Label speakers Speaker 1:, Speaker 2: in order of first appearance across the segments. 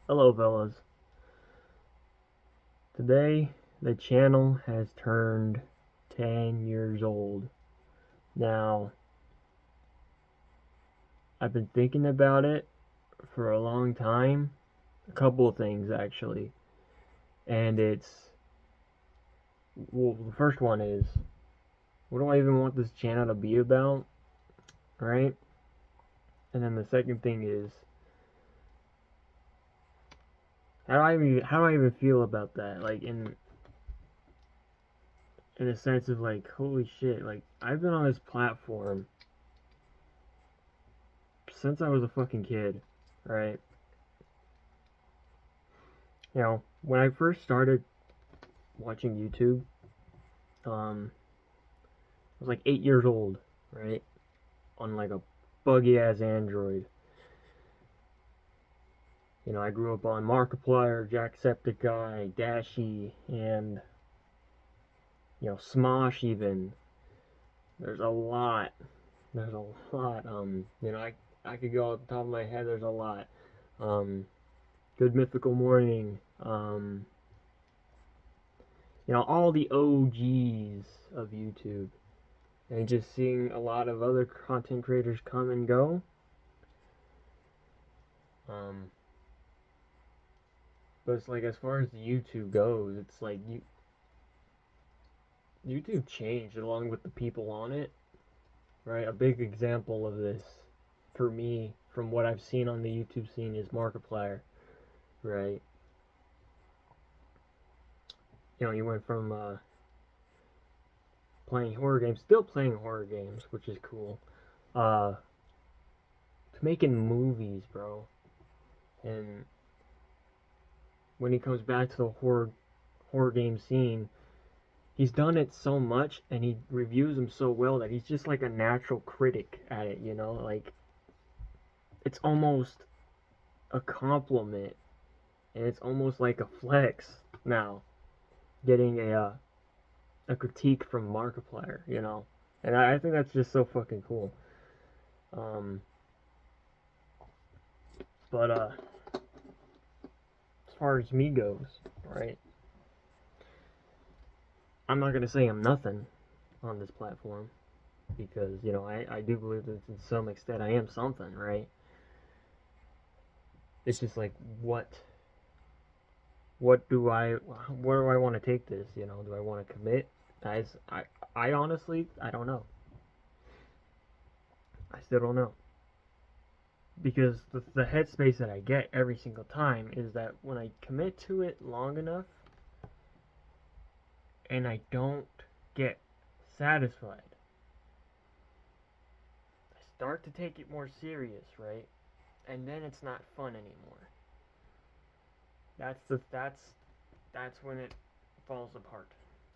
Speaker 1: Hello, fellas. Today, the channel has turned 10 years old. Now, I've been thinking about it for a long time. A couple of things, actually. And well, the first one is, what do I even want this channel to be about? Right? And then the second thing is, how do I even feel about that? Like, in a sense of like, holy shit, like, I've been on this platform since I was a fucking kid, right? When I first started watching YouTube, I was like 8 years old, right? On like a buggy ass Android. I grew up on Markiplier, Jacksepticeye, Dashie, and Smosh even. There's a lot. There's a lot. I could go off the top of my head. There's a lot. Um, Good Mythical Morning. All the OGs of YouTube, and just seeing a lot of other content creators come and go. Um, but it's like as far as the YouTube goes, it's like YouTube changed along with the people on it, right? A big example of this for me, from what I've seen on the YouTube scene, is Markiplier, right? You went from playing horror games, still playing horror games, which is cool, uh, to making movies, bro. And when he comes back to the horror game scene, he's done it so much and he reviews them so well that he's just like a natural critic at it, like it's almost a compliment and it's almost like a flex now getting a critique from Markiplier. And I think that's just so fucking cool. Um, but as far as me goes, right, I'm not gonna say I'm nothing on this platform because I do believe that to some extent I am something, right? It's just like what do I where do I want to take this? Do I want to commit? I honestly I don't know. I still don't know because the headspace that I get every single time is that when I commit to it long enough and I don't get satisfied, I start to take it more serious, right? And then it's not fun anymore. That's when it falls apart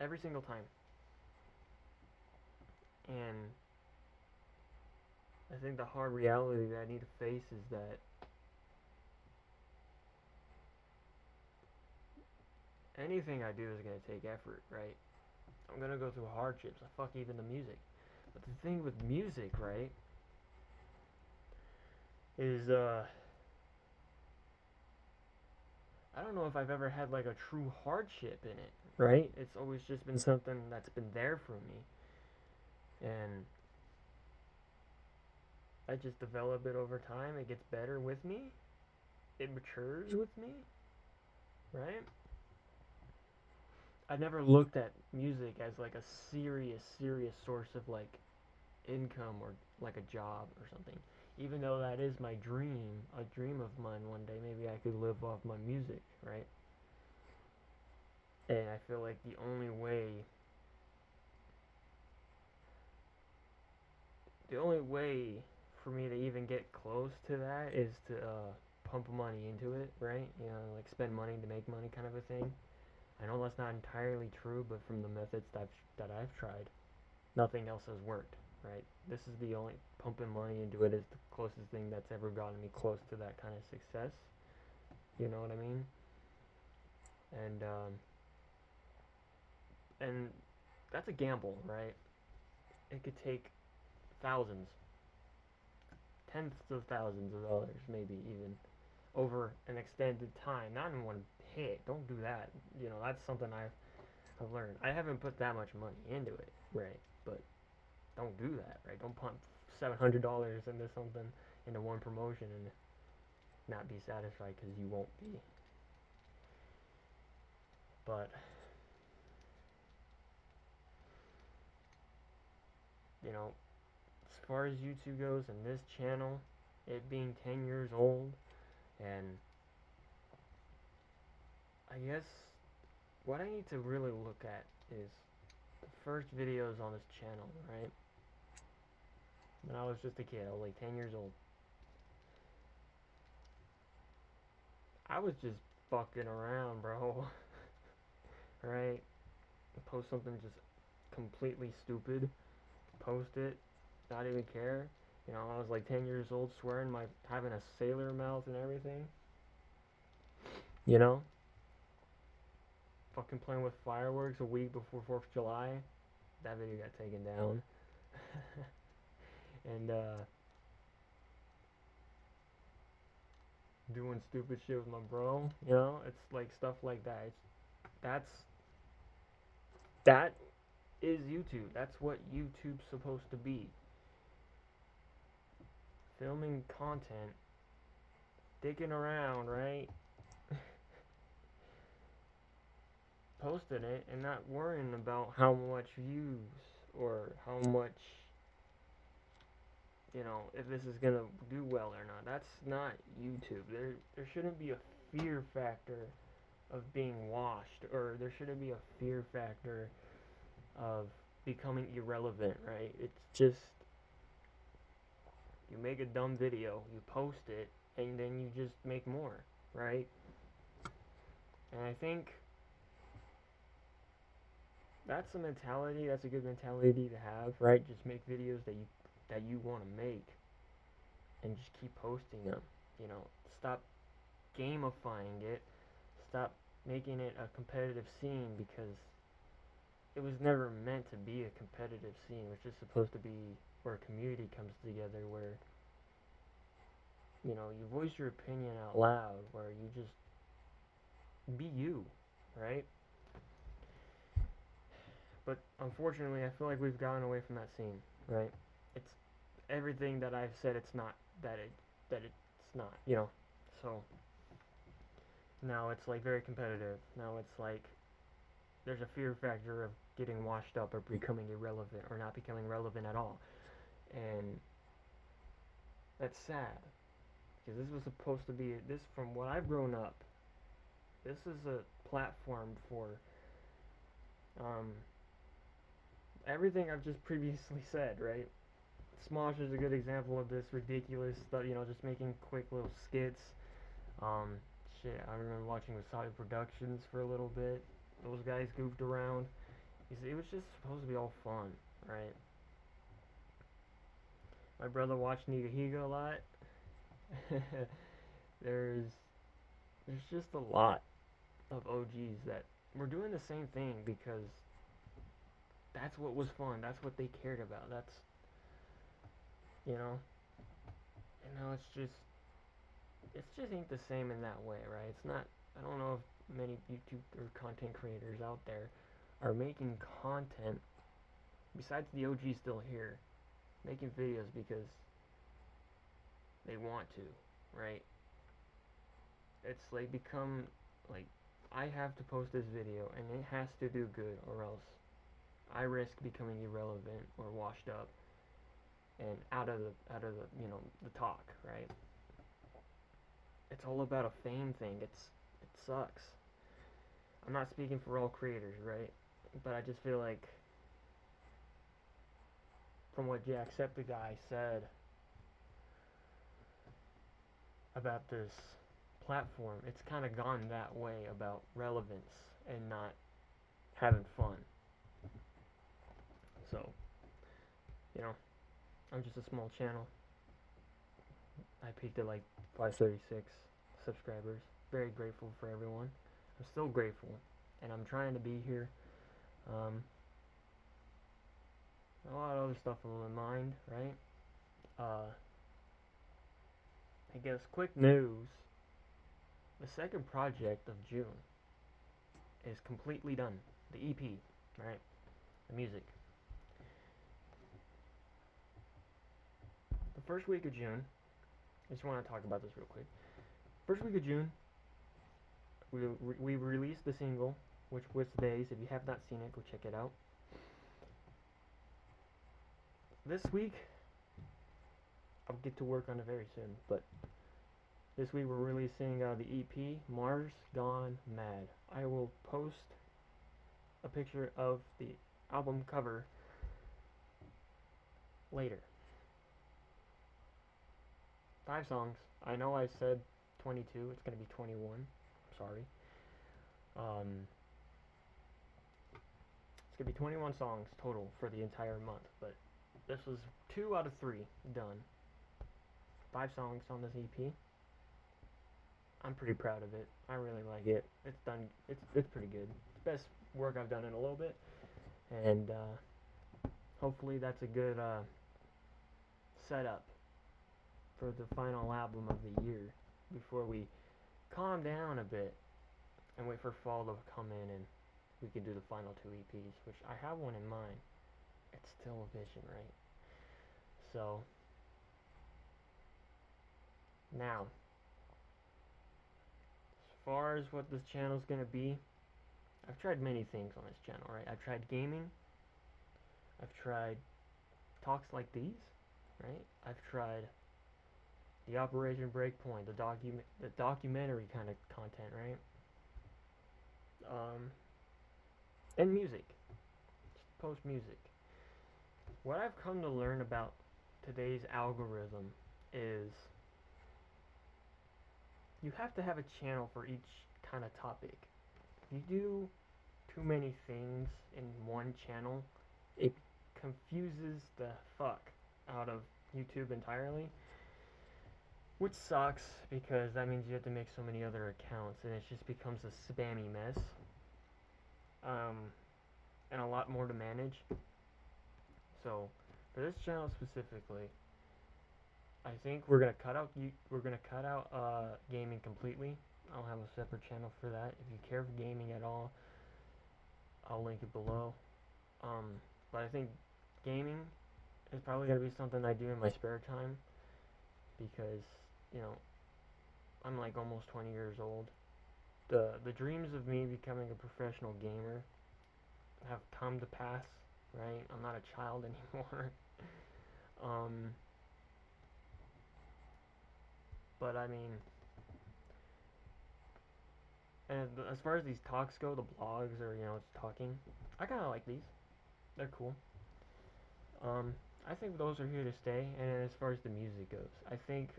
Speaker 1: every single time. And I think the hard reality that I need to face is that anything I do is going to take effort, right? I'm going to go through hardships. Fuck even the music. But the thing with music, right, is I don't know if I've ever had like a true hardship in it, right? It's always just been something that's been there for me. And I just develop it over time. It gets better with me. It matures with me, right? I've never looked at music as like a serious source of like income or like a job or something. Even though that is my dream, a dream of mine one day, maybe I could live off my music, right? And I feel like the only way for me to even get close to that is to pump money into it, right? Like spend money to make money kind of a thing. I know that's not entirely true, but from the methods that I've tried, nothing else has worked, right? This is the only pumping money into it is the closest thing that's ever gotten me close to that kind of success. You know what I mean? And and that's a gamble, right? It could take thousands, tens of thousands of dollars, maybe even, over an extended time, not in one hit. Don't do that. You know, that's something I've learned. I haven't put that much money into it, right? But don't do that, right? Don't pump $700 into something, into one promotion, and not be satisfied, because you won't be. But you know, as far as YouTube goes, and this channel, it being 10 years old, and I guess what I need to really look at is the first videos on this channel, right? When I was just a kid, I was like 10 years old. I was just fucking around, bro. Right? Post something just completely stupid, post it, not even care. You know, I was like 10 years old, swearing, having a sailor mouth and everything. You know? Fucking playing with fireworks a week before 4th of July. That video got taken down. And, doing stupid shit with my bro. You know? It's like stuff like that. That is YouTube. That's what YouTube's supposed to be. Filming content, dicking around, right? Posting it and not worrying about how much views or how much, you know, if this is gonna do well or not. That's not YouTube. There shouldn't be a fear factor of being washed, or there shouldn't be a fear factor of becoming irrelevant, right? It's just, you make a dumb video, you post it, and then you just make more, right? And I think that's a mentality, that's a good mentality to have, right? Just make videos that you want to make, and just keep posting them. You know, stop gamifying it, stop making it a competitive scene, because it was never meant to be a competitive scene. It's just supposed to be where a community comes together, where, you know, you voice your opinion out loud, where you just be you, right? But unfortunately, I feel like we've gotten away from that scene, right? It's everything that I've said it's not, that it's not, you know. So now it's like very competitive. Now it's like there's a fear factor of getting washed up or becoming irrelevant or not becoming relevant at all. And that's sad, because this was supposed to be, this, from what I've grown up, this is a platform for everything I've just previously said, right? Smosh is a good example of this ridiculous stuff, you know, just making quick little skits. Shit, I remember watching Wasabi Productions for a little bit. Those guys goofed around. It was just supposed to be all fun, right? My brother watched Nigahiga a lot. there's just a lot of OGs that were doing the same thing, because that's what was fun. That's what they cared about. That's, you know, and now it just ain't the same in that way, right? It's not. I don't know if many YouTube or content creators out there are making content besides the OG still here, making videos because they want to, right? It's like become like, I have to post this video and it has to do good, or else I risk becoming irrelevant or washed up and out of the you know, the talk, right? It's all about a fame thing. It sucks. I'm not speaking for all creators, right? But I just feel like, from what Jacksepticeye said about this platform, it's kind of gone that way about relevance and not having fun. So, you know, I'm just a small channel. I peaked at like 536 subscribers. Very grateful for everyone. I'm still grateful, and I'm trying to be here. A lot of other stuff on my mind, right? I guess quick news. the second project of June is completely done. The EP, right? The music. The first week of June, I just want to talk about this real quick. First week of June, we released the single, which was Days. If you have not seen it, go check it out. This week, I'll get to work on it very soon, but this week we're releasing the EP, Mars Gone Mad. I will post a picture of the album cover later. 5 songs. I know I said 22. It's going to be 21. I'm sorry. It's going to be 21 songs total for the entire month, but this was 2 out of 3 done. 5 songs on this EP. I'm pretty proud of it. I really like it. It's done. It's pretty good. It's the best work I've done in a little bit, and hopefully that's a good setup for the final album of the year before we calm down a bit and wait for fall to come in and we can do the final 2 EPs, which I have one in mind. It's still a vision, right? So now, as far as what this channel is going to be, I've tried many things on this channel, right? I've tried gaming. I've tried talks like these, right? I've tried the Operation Breakpoint, the documentary kind of content, right? And music. Just post music. What I've come to learn about today's algorithm is you have to have a channel for each kind of topic. If you do too many things in one channel, it confuses the fuck out of YouTube entirely, which sucks because that means you have to make so many other accounts and it just becomes a spammy mess, and a lot more to manage. So for this channel specifically, I think we're gonna cut out gaming completely. I'll have a separate channel for that. If you care for gaming at all, I'll link it below. But I think gaming is probably gonna be something I do in my spare time because, you know, I'm like almost 20 years old. The dreams of me becoming a professional gamer have come to pass, right? I'm not a child anymore. But I mean, and as far as these talks go, the blogs or, you know, it's talking, I kind of like these. They're cool. I think those are here to stay. And as far as the music goes, I think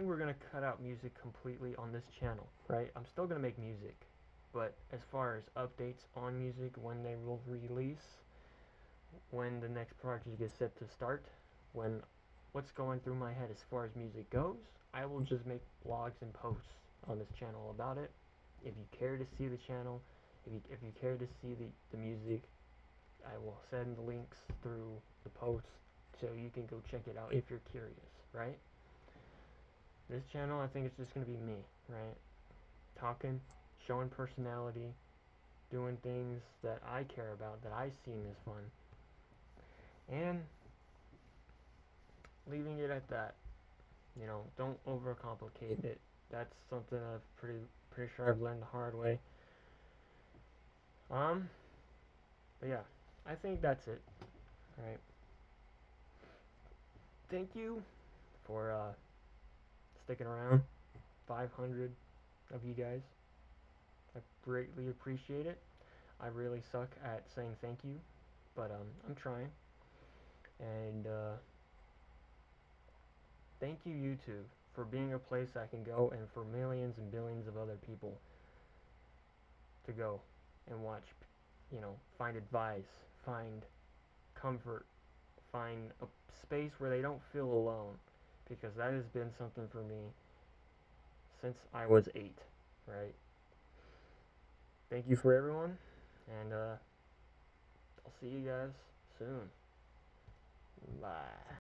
Speaker 1: we're gonna cut out music completely on this channel, right? I'm still gonna make music, but as far as updates on music, when they will release, when the next project is set to start, when what's going through my head as far as music goes, I will just make blogs and posts on this channel about it. If you care to see the channel, if you care to see the music, I will send the links through the posts so you can go check it out if you're curious, right? This channel, I think it's just going to be me, right? Talking, showing personality, doing things that I care about, that I see as fun, and leaving it at that. You know, don't overcomplicate it. That's something I've pretty sure I've learned the hard way. But yeah, I think that's it. All right. Thank you for sticking around. 500 of you guys. I greatly appreciate it. I really suck at saying thank you, but I'm trying. And thank you, YouTube, for being a place I can go and for millions and billions of other people to go and watch, you know, find advice, find comfort, find a space where they don't feel alone, because that has been something for me since I was 8, right? Thank you for everyone, and I'll see you guys soon. Bye.